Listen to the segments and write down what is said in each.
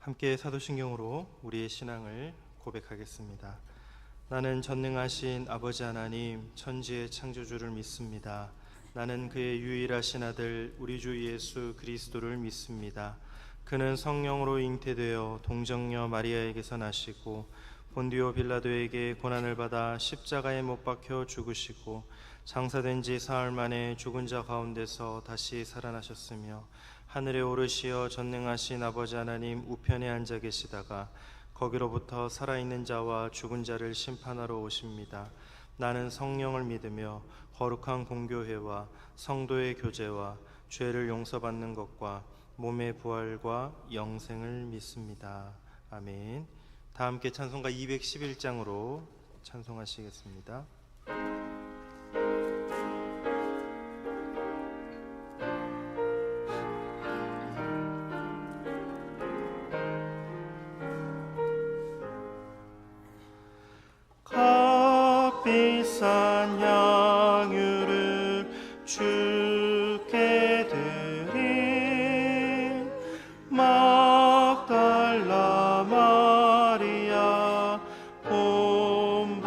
함께 사도신경으로 우리의 신앙을 고백하겠습니다. 나는 전능하신 아버지 하나님 천지의 창조주를 믿습니다. 나는 그의 유일하신 아들 우리 주 예수 그리스도를 믿습니다. 그는 성령으로 잉태되어 동정녀 마리아에게서 나시고 본디오 빌라도에게 고난을 받아 십자가에 못 박혀 죽으시고 장사된 지 사흘 만에 죽은 자 가운데서 다시 살아나셨으며 하늘에 오르시어 전능하신 아버지 하나님 우편에 앉아 계시다가 거기로부터 살아있는 자와 죽은 자를 심판하러 오십니다. 나는 성령을 믿으며 거룩한 공교회와 성도의 교제와 죄를 용서받는 것과 몸의 부활과 영생을 믿습니다. 아멘. 다 함께 찬송가 211장으로 찬송하시겠습니다. 값비싼 향유를 주께 드린 막달라 마리아 본받아서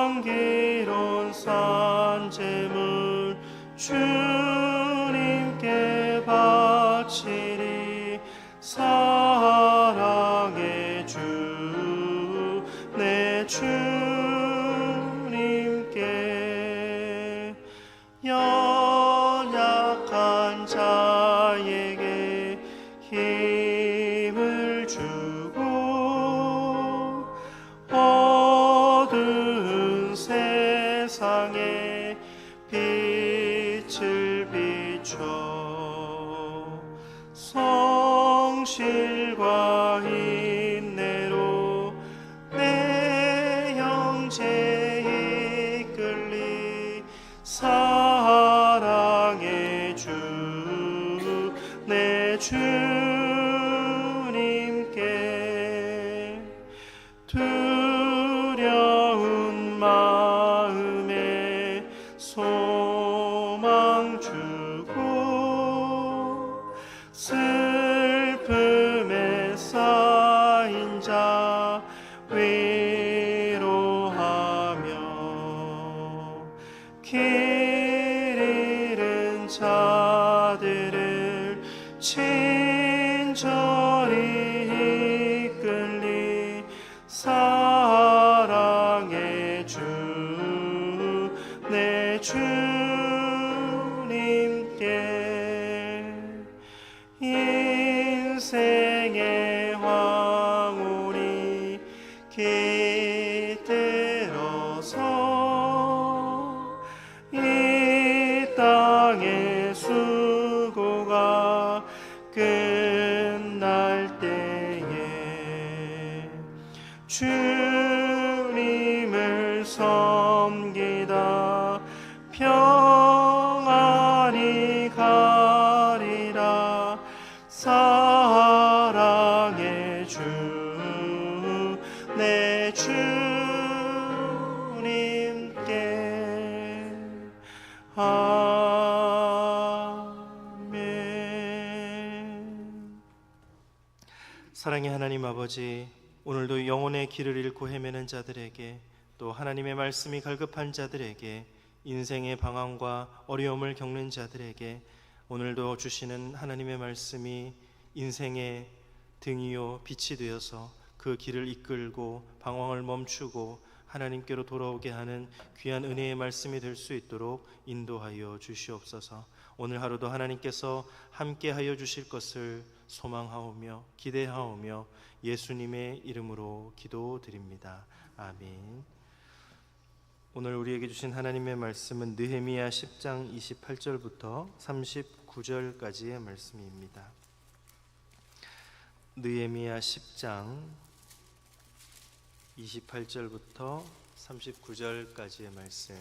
향기로운 산제물 주님께 바치리. 사랑의 주 내 주님께 연약한 자에게 힘을 주고 어두운 세상에 빛을 비춰 성실과 인내로 내 형제 이끌리. 사랑의 주 내 주님께 두려운 마음에 소망 주고 슬픔에 쌓인 자 위로하며 길 잃은 자들을 친절히 이끌리. 사랑의 주 내 주님께 인생의 황홀이 깃들어서 이 땅의 수고가 끝날 때에 주님을 섬기다 평안히 가리라. 사랑의 주 내 주님께. 아멘. 사랑의 하나님 아버지, 오늘도 영혼의 길을 잃고 헤매는 자들에게, 또 하나님의 말씀이 갈급한 자들에게, 인생의 방황과 어려움을 겪는 자들에게 오늘도 주시는 하나님의 말씀이 인생의 등이요 빛이 되어서 그 길을 이끌고 방황을 멈추고 하나님께로 돌아오게 하는 귀한 은혜의 말씀이 될 수 있도록 인도하여 주시옵소서. 오늘 하루도 하나님께서 함께하여 주실 것을 소망하오며 기대하오며 예수님의 이름으로 기도드립니다. 아멘. 오늘 우리에게 주신 하나님의 말씀은 느헤미야 10장 28절부터 39절까지의 말씀입니다. 느헤미야 10장 28절부터 39절까지의 말씀,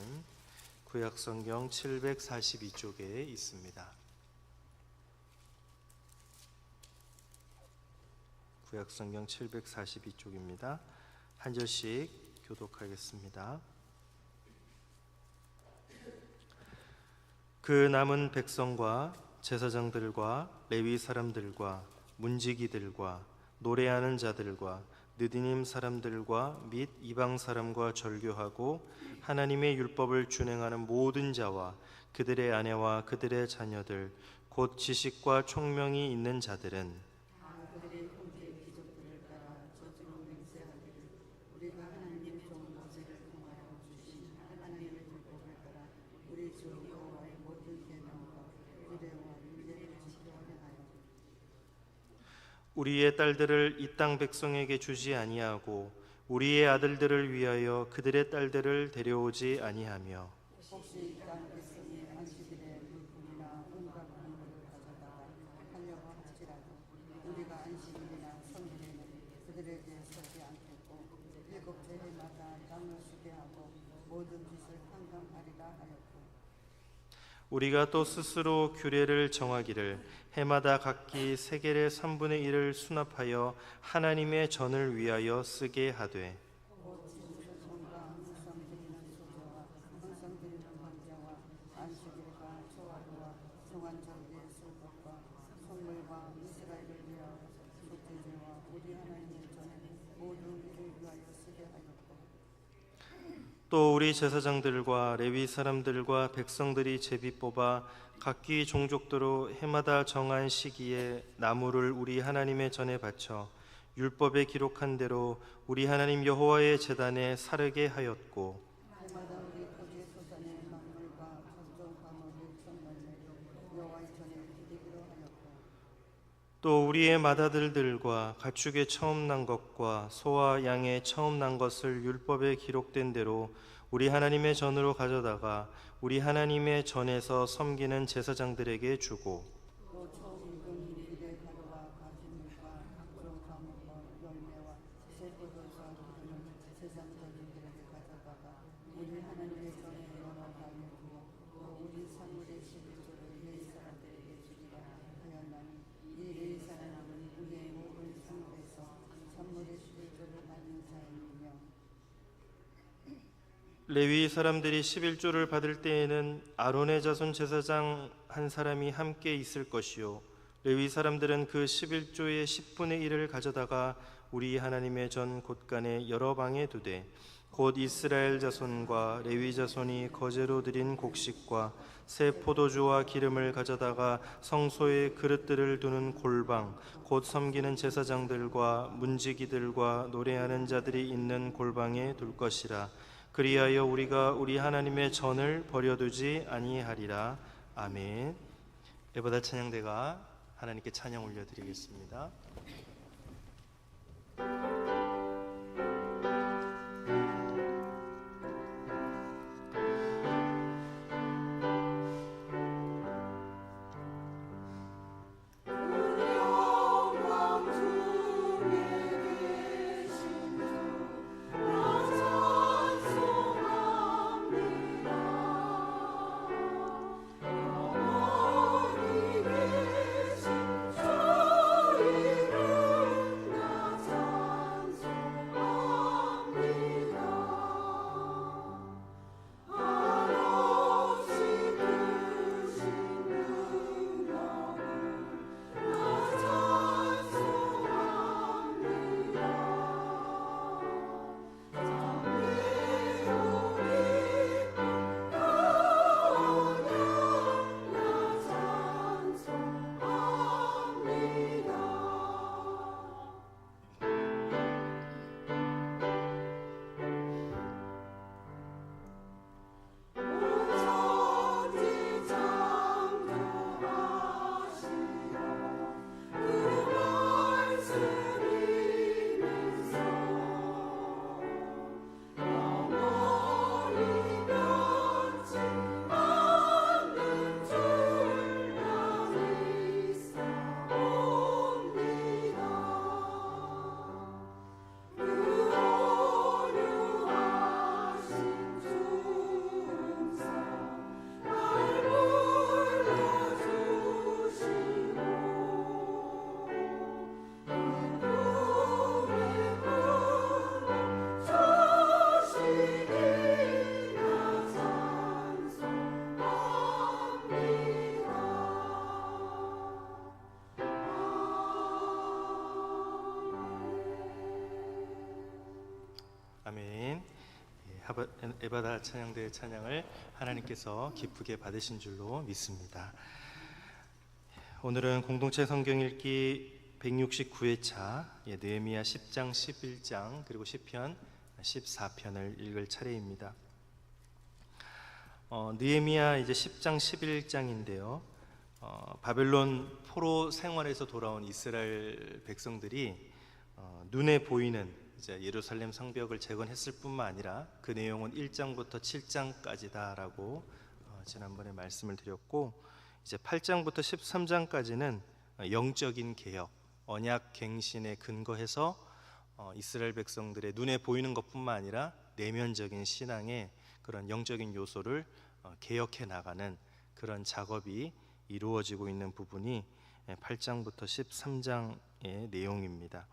구약성경 742쪽에 있습니다. 구약성경 742쪽입니다. 한 절씩 교독하겠습니다. 그 남은 백성과 제사장들과 레위 사람들과 문지기들과 노래하는 자들과 느디님 사람들과 및 이방 사람과 절교하고 하나님의 율법을 준행하는 모든 자와 그들의 아내와 그들의 자녀들 곧 지식과 총명이 있는 자들은 그들의 형제 귀족들을 따라 저주로 맹세하기를 우리가 하나님 종 모세를 통하여 주신 하나님의 율법을 따라 우리 주 여호와의 모든 계명과 규례와 율례를 지키려 하여 우리의 딸들을 이 땅 백성에게 주지 아니하고 우리의 아들들을 위하여 그들의 딸들을 데려오지 아니하며 혹시 이 땅 백성이 안식일에 물품이나 온갖 물건을 가져다가 하려고 할지라도 우리가 안식일이나 성일에는 그들에게 서지 않겠고 일곱 제해마다 땅을 쉬게 하고 모든 짓을 항강하리라 하였고 우리가 또 스스로 규례를 정하기를 해마다 각기 세겔의 3분의 1을 수납하여 하나님의 전을 위하여 쓰게 하되 곧 진수성과 항상 드리는 소제와 항상 드리는 번제와 안식일과 초하루와 성환절기의 술법과 성물과 이스라엘을 위하여 속죄제와 우리 하나님의 전에 모든 일을 위하여 쓰게 하였고 또 우리 제사장들과 레위 사람들과 백성들이 제비 뽑아 각기 종족대로 해마다 정한 시기에 나무를 우리 하나님의 전에 바쳐 율법에 기록한 대로 우리 하나님 여호와의 제단에 사르게 하였고 해마다 우리 토지 소산의 만물과 각종 과물을 천날내 여호와의 전에 드리기로 하였고 또 우리의 맏아들들과 가축의 처음 난 것과 소와 양의 처음 난 것을 율법에 기록된 대로 우리 하나님의 전으로 가져다가 우리 하나님의 전에서 섬기는 제사장들에게 주고 또 처음 익은 일의 가루와 가지물과 각종 과물과 열매와 새 포도주와 기름을 제사장들에게 가져다가 우리 하나님의 전에 여러 가에 두어 또 우리 산물의 11조를 레위 사람들에게 주리라 하였나니 이 레위 사람들은 우리의 모든 산물에서 산물의 11조를 받는 자이며 레위 사람들이 11조를 받을 때에는 아론의 자손 제사장 한 사람이 함께 있을 것이요 레위 사람들은 그 11조의 10분의 1을 가져다가 우리 하나님의 전 곳간에 여러 방에 두되 곧 이스라엘 자손과 레위 자손이 거제로 드린 곡식과 새 포도주와 기름을 가져다가 성소의 그릇들을 두는 골방 곧 섬기는 제사장들과 문지기들과 노래하는 자들이 있는 골방에 둘 것이라 그리하여 우리가 우리 하나님의 전을 버려두지 아니하리라. 아멘. 에보다 찬양대가 하나님께 찬양 올려드리겠습니다. 주 아멘. 에바다 찬양대의 찬양을 하나님께서 기쁘게 받으신 줄로 믿습니다. 오늘은 공동체 성경 읽기 169회차 느헤미야 10장 11장 그리고 시편 14편을 읽을 차례입니다. 느헤미야 이제 10장 11장인데요. 바벨론 포로 생활에서 돌아온 이스라엘 백성들이 눈에 보이는 이제 예루살렘 성벽을 재건했을 뿐만 아니라 그 내용은 1장부터 7장까지다라고 지난번에 말씀을 드렸고, 이제 8장부터 13장까지는 영적인 개혁, 언약 갱신에 근거해서 이스라엘 백성들의 눈에 보이는 것뿐만 아니라 내면적인 신앙의 그런 영적인 요소를 개혁해 나가는 그런 작업이 이루어지고 있는 부분이 8장부터 13장의 내용입니다.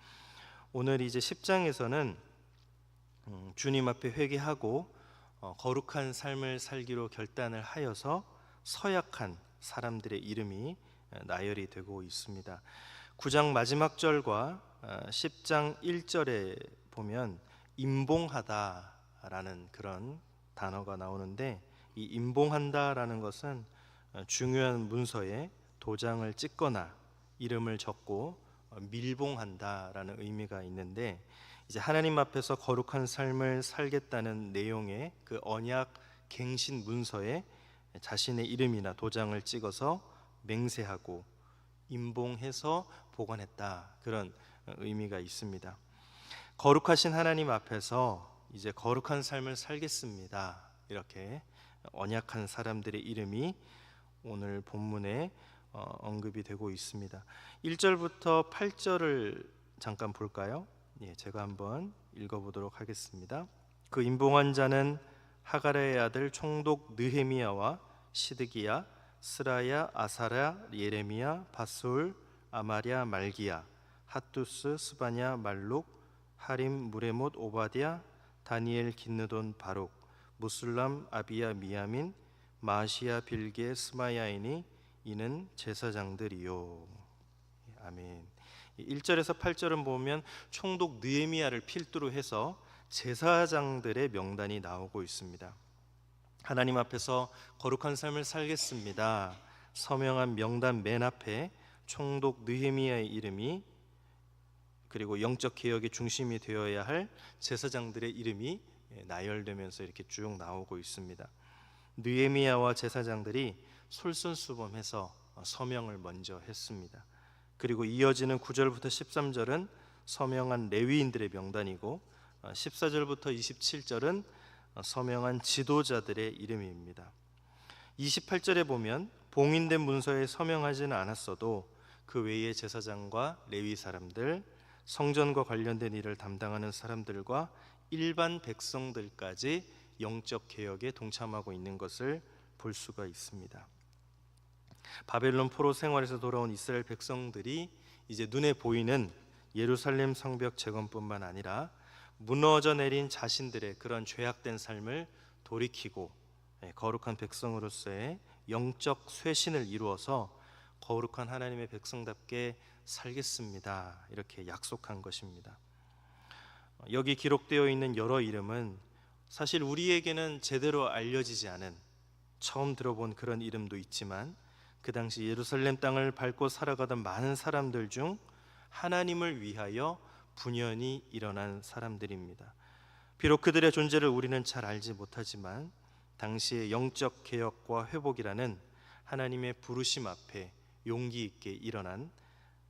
오늘 이제 10장에서는 주님 앞에 회개하고 거룩한 삶을 살기로 결단을 하여서 서약한 사람들의 이름이 나열이 되고 있습니다. 9장 마지막 절과 10장 1절에 보면 임봉하다라는 그런 단어가 나오는데, 이 임봉한다라는 것은 중요한 문서에 도장을 찍거나 이름을 적고 밀봉한다라는 의미가 있는데, 이제 하나님 앞에서 거룩한 삶을 살겠다는 내용의 그 언약 갱신 문서에 자신의 이름이나 도장을 찍어서 맹세하고 임봉해서 보관했다, 그런 의미가 있습니다. 거룩하신 하나님 앞에서 이제 거룩한 삶을 살겠습니다, 이렇게 언약한 사람들의 이름이 오늘 본문에 언급이 되고 있습니다. 1절부터 8절을 잠깐 볼까요? 제가 한번 읽어보도록 하겠습니다. 그 임봉한 자는 하가랴의 아들 총독 느헤미야와 시드기야, 스라야, 아사랴, 예레미야, 바솔, 아마랴, 말기야, 핫두스, 스바냐, 말룩, 하림, 무레못, 오바댜, 다니엘, 긴느돈, 바룩, 무슬람, 아비야, 미야민, 마시야, 빌게, 스마야이니 이는 제사장들이요. 아멘. 1절에서 8절은 보면 총독 느헤미야를 필두로 해서 제사장들의 명단이 나오고 있습니다. 하나님 앞에서 거룩한 삶을 살겠습니다, 서명한 명단 맨 앞에 총독 느헤미야의 이름이, 그리고 영적 개혁의 중심이 되어야 할 제사장들의 이름이 나열되면서 이렇게 쭉 나오고 있습니다. 느헤미야와 제사장들이 솔선수범해서 서명을 먼저 했습니다. 그리고 이어지는 9절부터 13절은 서명한 레위인들의 명단이고, 14절부터 27절은 서명한 지도자들의 이름입니다. 28절에 보면 봉인된 문서에 서명하지는 않았어도 그 외의 제사장과 레위 사람들, 성전과 관련된 일을 담당하는 사람들과 일반 백성들까지 영적 개혁에 동참하고 있는 것을 볼 수가 있습니다. 바벨론 포로 생활에서 돌아온 이스라엘 백성들이 이제 눈에 보이는 예루살렘 성벽 재건뿐만 아니라 무너져 내린 자신들의 그런 죄악된 삶을 돌이키고 거룩한 백성으로서의 영적 쇄신을 이루어서 거룩한 하나님의 백성답게 살겠습니다, 이렇게 약속한 것입니다. 여기 기록되어 있는 여러 이름은 사실 우리에게는 제대로 알려지지 않은, 처음 들어본 그런 이름도 있지만, 그 당시 예루살렘 땅을 밟고 살아가던 많은 사람들 중 하나님을 위하여 분연히 일어난 사람들입니다. 비록 그들의 존재를 우리는 잘 알지 못하지만 당시의 영적 개혁과 회복이라는 하나님의 부르심 앞에 용기 있게 일어난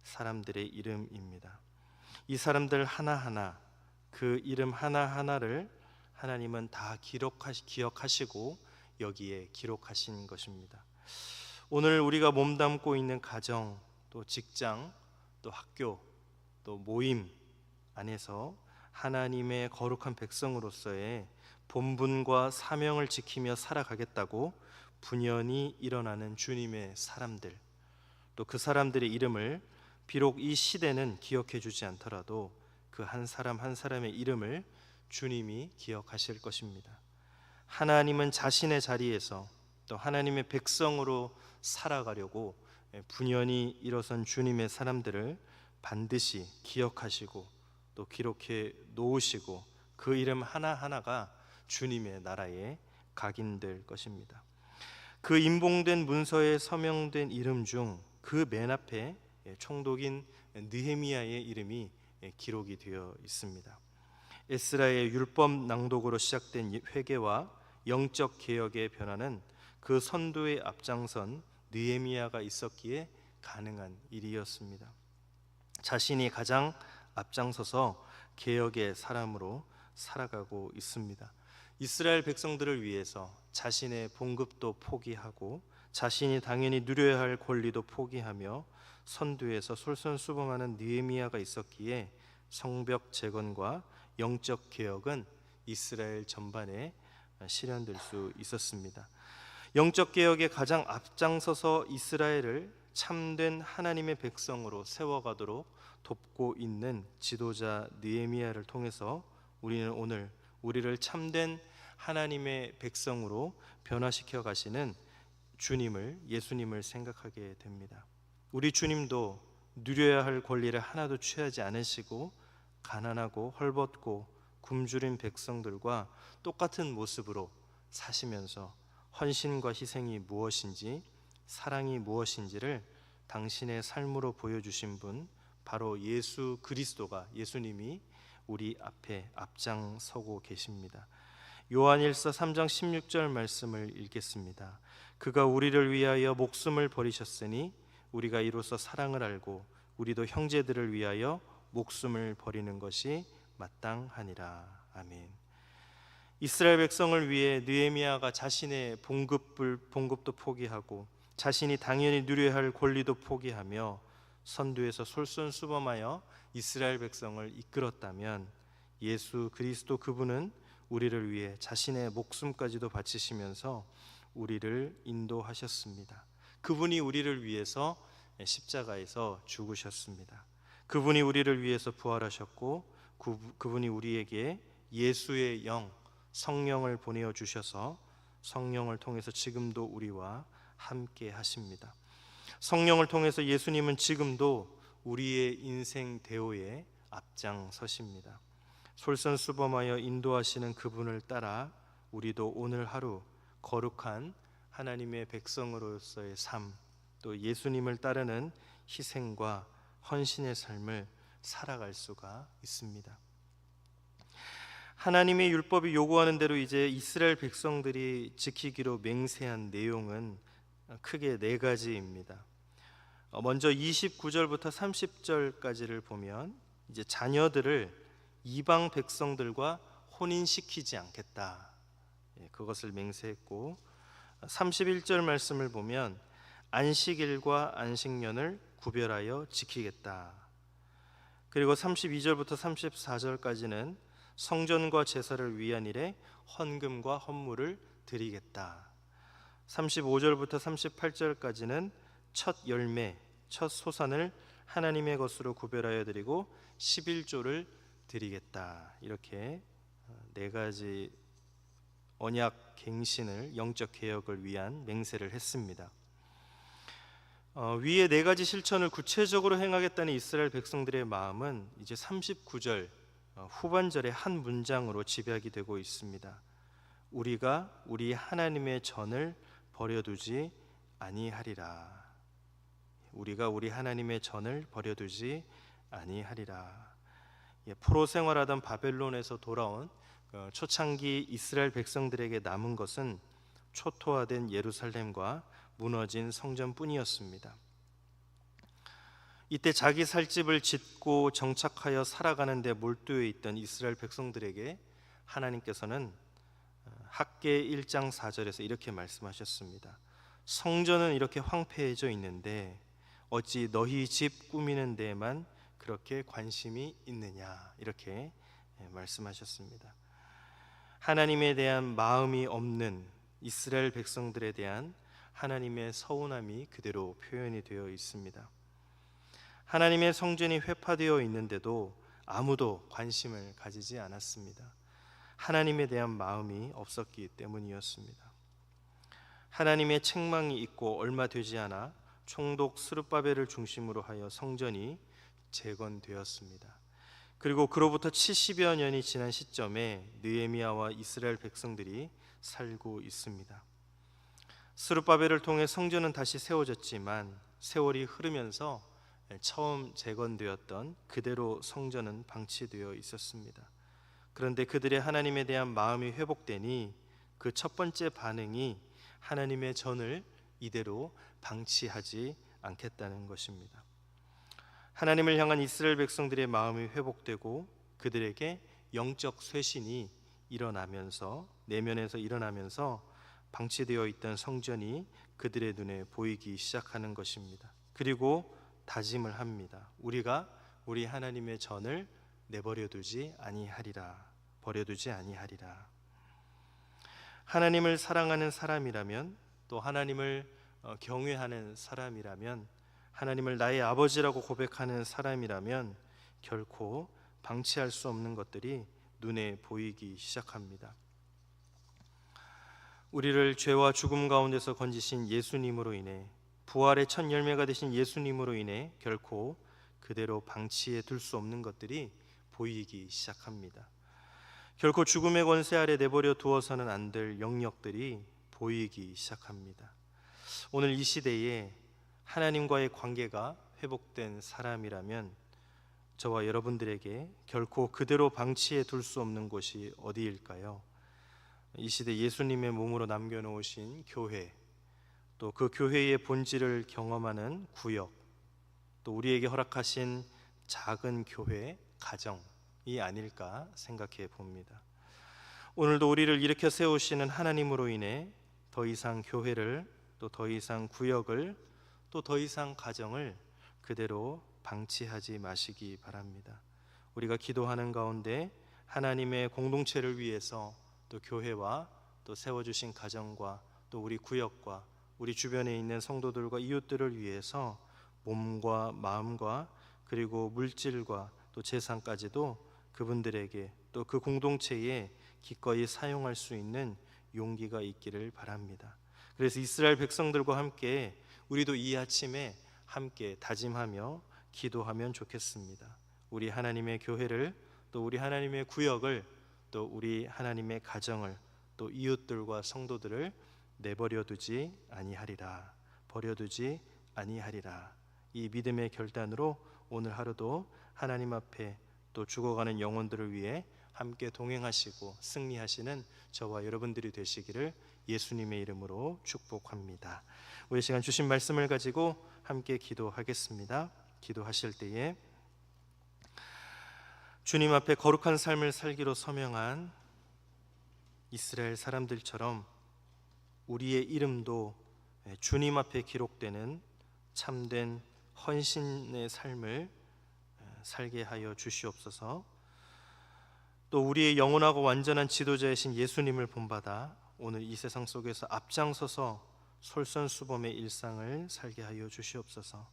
사람들의 이름입니다. 이 사람들 하나하나, 그 이름 하나하나를 하나님은 다 기억하시고 여기에 기록하신 것입니다. 오늘 우리가 몸담고 있는 가정, 또 직장, 또 학교, 또 모임 안에서 하나님의 거룩한 백성으로서의 본분과 사명을 지키며 살아가겠다고 분연히 일어나는 주님의 사람들, 또 그 사람들의 이름을 비록 이 시대는 기억해 주지 않더라도 그 한 사람 한 사람의 이름을 주님이 기억하실 것입니다. 하나님은 자신의 자리에서 또 하나님의 백성으로 살아가려고 분연히 일어선 주님의 사람들을 반드시 기억하시고 또 기록해 놓으시고 그 이름 하나하나가 주님의 나라에 각인될 것입니다. 그 임봉된 문서에 서명된 이름 중 그 맨 앞에 총독인 느헤미야의 이름이 기록이 되어 있습니다. 에스라의 율법 낭독으로 시작된 회개와 영적 개혁의 변화는 그 선도에 앞장선 느헤미야가 있었기에 가능한 일이었습니다. 자신이 가장 앞장서서 개혁의 사람으로 살아가고 있습니다. 이스라엘 백성들을 위해서 자신의 봉급도 포기하고 자신이 당연히 누려야 할 권리도 포기하며 선두에서 솔선수범하는 느헤미야가 있었기에 성벽 재건과 영적 개혁은 이스라엘 전반에 실현될 수 있었습니다. 영적 개혁에 가장 앞장서서 이스라엘을 참된 하나님의 백성으로 세워가도록 돕고 있는 지도자 느헤미야를 통해서 우리는 오늘 우리를 참된 하나님의 백성으로 변화시켜 가시는 주님을, 예수님을 생각하게 됩니다. 우리 주님도 누려야 할 권리를 하나도 취하지 않으시고 가난하고 헐벗고 굶주린 백성들과 똑같은 모습으로 사시면서 헌신과 희생이 무엇인지, 사랑이 무엇인지를 당신의 삶으로 보여주신 분, 바로 예수 그리스도가, 예수님이 우리 앞에 앞장서고 계십니다. 요한일서 3장 16절 말씀을 읽겠습니다. 그가 우리를 위하여 목숨을 버리셨으니 우리가 이로써 사랑을 알고 우리도 형제들을 위하여 목숨을 버리는 것이 마땅하니라. 아멘. 이스라엘 백성을 위해 느헤미야가 자신의 봉급도 포기하고 자신이 당연히 누려야 할 권리도 포기하며 선두에서 솔선수범하여 이스라엘 백성을 이끌었다면, 예수 그리스도 그분은 우리를 위해 자신의 목숨까지도 바치시면서 우리를 인도하셨습니다. 그분이 우리를 위해서 십자가에서 죽으셨습니다. 그분이 우리를 위해서 부활하셨고 그분이 우리에게 예수의 영, 성령을 보내어 주셔서 성령을 통해서 지금도 우리와 함께 하십니다. 성령을 통해서 예수님은 지금도 우리의 인생 대오에 앞장서십니다. 솔선수범하여 인도하시는 그분을 따라 우리도 오늘 하루 거룩한 하나님의 백성으로서의 삶, 또 예수님을 따르는 희생과 헌신의 삶을 살아갈 수가 있습니다. 하나님의 율법이 요구하는 대로 이제 이스라엘 백성들이 지키기로 맹세한 내용은 크게 4가지입니다. 먼저 29절부터 30절까지를 보면 이제 자녀들을 이방 백성들과 혼인시키지 않겠다, 그것을 맹세했고, 31절 말씀을 보면 안식일과 안식년을 구별하여 지키겠다. 그리고 32절부터 34절까지는 성전과 제사를 위한 일에 헌금과 헌물을 드리겠다. 35절부터 38절까지는 첫 열매, 첫 소산을 하나님의 것으로 구별하여 드리고 11조를 드리겠다. 이렇게 4가지 언약 갱신을, 영적 개혁을 위한 맹세를 했습니다. 위의 4가지 실천을 구체적으로 행하겠다는 이스라엘 백성들의 마음은 이제 39절 후반절의 한 문장으로 집약이 되고 있습니다. 우리가 우리 하나님의 전을 버려두지 아니하리라. 우리가 우리 하나님의 전을 버려두지 아니하리라. 포로 생활하던 바벨론에서 돌아온 초창기 이스라엘 백성들에게 남은 것은 초토화된 예루살렘과 무너진 성전뿐이었습니다. 이때 자기 살 집을 짓고 정착하여 살아가는 데 몰두해 있던 이스라엘 백성들에게 하나님께서는 학개 1장 4절에서 이렇게 말씀하셨습니다. 성전은 이렇게 황폐해져 있는데 어찌 너희 집 꾸미는 데에만 그렇게 관심이 있느냐, 이렇게 말씀하셨습니다. 하나님에 대한 마음이 없는 이스라엘 백성들에 대한 하나님의 서운함이 그대로 표현이 되어 있습니다. 하나님의 성전이 회파되어 있는데도 아무도 관심을 가지지 않았습니다. 하나님에 대한 마음이 없었기 때문이었습니다. 하나님의 책망이 있고 얼마 되지 않아 총독 스룹바벨을 중심으로 하여 성전이 재건되었습니다. 그리고 그로부터 70여 년이 지난 시점에 느헤미야와 이스라엘 백성들이 살고 있습니다. 스룹바벨을 통해 성전은 다시 세워졌지만 세월이 흐르면서 처음 재건되었던 그대로 성전은 방치되어 있었습니다. 그런데 그들의 하나님에 대한 마음이 회복되니 그 첫 번째 반응이 하나님의 전을 이대로 방치하지 않겠다는 것입니다. 하나님을 향한 이스라엘 백성들의 마음이 회복되고 그들에게 영적 쇄신이 일어나면서 내면에서 일어나면서 방치되어 있던 성전이 그들의 눈에 보이기 시작하는 것입니다. 그리고 다짐을 합니다. 우리가 우리 하나님의 전을 내버려두지 아니하리라. 버려두지 아니하리라. 하나님을 사랑하는 사람이라면, 또 하나님을 경외하는 사람이라면, 하나님을 나의 아버지라고 고백하는 사람이라면 결코 방치할 수 없는 것들이 눈에 보이기 시작합니다. 우리를 죄와 죽음 가운데서 건지신 예수님으로 인해, 부활의 첫 열매가 되신 예수님으로 인해 결코 그대로 방치해 둘 수 없는 것들이 보이기 시작합니다. 결코 죽음의 권세 아래 내버려 두어서는 안 될 영역들이 보이기 시작합니다. 오늘 이 시대에 하나님과의 관계가 회복된 사람이라면 저와 여러분들에게 결코 그대로 방치해 둘 수 없는 곳이 어디일까요? 이 시대 예수님의 몸으로 남겨놓으신 교회, 또 그 교회의 본질을 경험하는 구역, 또 우리에게 허락하신 작은 교회, 가정이 아닐까 생각해 봅니다. 오늘도 우리를 일으켜 세우시는 하나님으로 인해 더 이상 교회를, 또 더 이상 구역을, 또 더 이상 가정을 그대로 방치하지 마시기 바랍니다. 우리가 기도하는 가운데 하나님의 공동체를 위해서, 또 교회와 또 세워주신 가정과 또 우리 구역과 우리 주변에 있는 성도들과 이웃들을 위해서 몸과 마음과 그리고 물질과 또 재산까지도 그분들에게 또 그 공동체에 기꺼이 사용할 수 있는 용기가 있기를 바랍니다. 그래서 이스라엘 백성들과 함께 우리도 이 아침에 함께 다짐하며 기도하면 좋겠습니다. 우리 하나님의 교회를, 또 우리 하나님의 구역을, 또 우리 하나님의 가정을, 또 이웃들과 성도들을 내버려 두지 아니하리라. 버려두지 아니하리라. 이 믿음의 결단으로 오늘 하루도 하나님 앞에 또 죽어가는 영혼들을 위해 함께 동행하시고 승리하시는 저와 여러분들이 되시기를 예수님의 이름으로 축복합니다. 우리 시간 주신 말씀을 가지고 함께 기도하겠습니다. 기도하실 때에 주님 앞에 거룩한 삶을 살기로 서명한 이스라엘 사람들처럼 우리의 이름도 주님 앞에 기록되는 참된 헌신의 삶을 살게 하여 주시옵소서. 또 우리의 영원하고 완전한 지도자이신 예수님을 본받아 오늘 이 세상 속에서 앞장서서 솔선수범의 일상을 살게 하여 주시옵소서.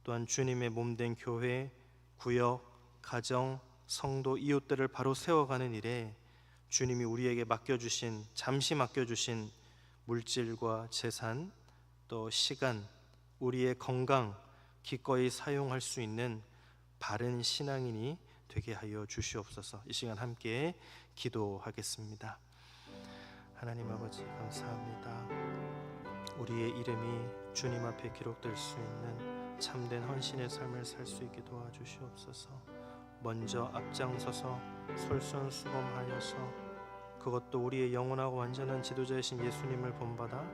또한 주님의 몸된 교회, 구역, 가정, 성도, 이웃들을 바로 세워가는 일에 주님이 우리에게 맡겨주신, 잠시 맡겨주신 물질과 재산, 또 시간, 우리의 건강 기꺼이 사용할 수 있는 바른 신앙인이 되게 하여 주시옵소서. 이 시간 함께 기도하겠습니다. 하나님 아버지 감사합니다. 우리의 이름이 주님 앞에 기록될 수 있는 참된 헌신의 삶을 살 수 있게 도와주시옵소서. 먼저 앞장서서 솔선수범하여서 그것도 우리의 영원하고 완전한 지도자이신 예수님을 본받아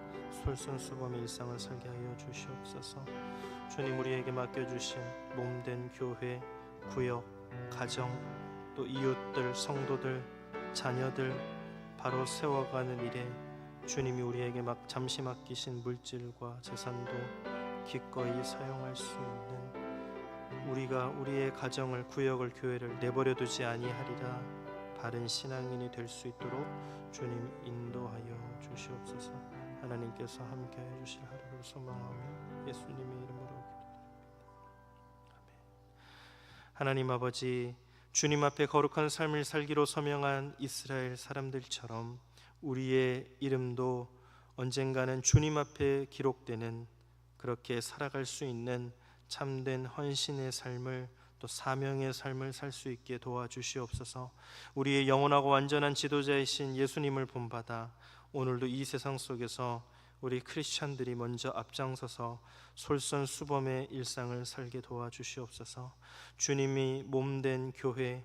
솔선수범의 일상을 살게 하여 주시옵소서. 주님 우리에게 맡겨주신 몸된 교회, 구역, 가정, 또 이웃들, 성도들, 자녀들 바로 세워가는 일에 주님이 우리에게 잠시 맡기신 물질과 재산도 기꺼이 사용할 수 있는 우리가 우리의 가정을, 구역을, 교회를 내버려두지 아니하리라 바른 신앙인이 될 수 있도록 주님 인도하여 주시옵소서. 하나님께서 함께하여 주실 하루를 소망하며 예수님의 이름으로 기도드립니다. 하나님 아버지, 주님 앞에 거룩한 삶을 살기로 서명한 이스라엘 사람들처럼 우리의 이름도 언젠가는 주님 앞에 기록되는 그렇게 살아갈 수 있는 참된 헌신의 삶을 또 사명의 삶을 살 수 있게 도와주시옵소서. 우리의 영원하고 완전한 지도자이신 예수님을 본받아 오늘도 이 세상 속에서 우리 크리스찬들이 먼저 앞장서서 솔선수범의 일상을 살게 도와주시옵소서. 주님이 몸된 교회,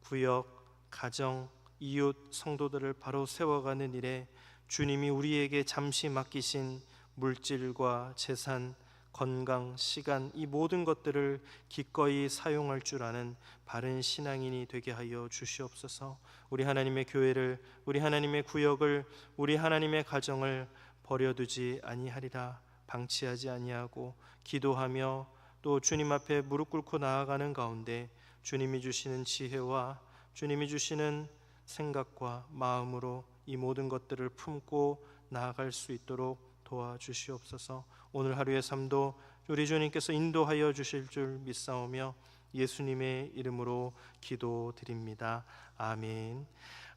구역, 가정, 이웃, 성도들을 바로 세워가는 일에 주님이 우리에게 잠시 맡기신 물질과 재산, 건강, 시간, 이 모든 것들을 기꺼이 사용할 줄 아는 바른 신앙인이 되게 하여 주시옵소서. 우리 하나님의 교회를, 우리 하나님의 구역을, 우리 하나님의 가정을 버려두지 아니하리라. 방치하지 아니하고 기도하며 또 주님 앞에 무릎 꿇고 나아가는 가운데 주님이 주시는 지혜와 주님이 주시는 생각과 마음으로 이 모든 것들을 품고 나아갈 수 있도록 도와주시옵소서. 오늘 하루의 삶도 우리 주님께서 인도하여 주실 줄 믿사오며 예수님의 이름으로 기도드립니다. 아멘.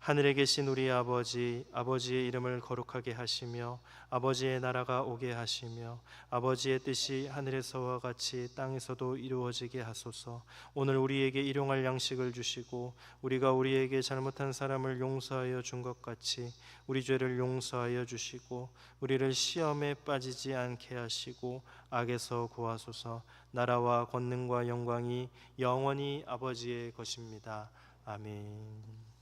하늘에 계신 우리 아버지, 아버지의 이름을 거룩하게 하시며 아버지의 나라가 오게 하시며 아버지의 뜻이 하늘에서와 같이 땅에서도 이루어지게 하소서. 오늘 우리에게 일용할 양식을 주시고 우리가 우리에게 잘못한 사람을 용서하여 준 것 같이 우리 죄를 용서하여 주시고 우리를 시험에 빠지지 않게 하시고 악에서 구하소서. 나라와 권능과 영광이 영원히 아버지의 것입니다. 아멘.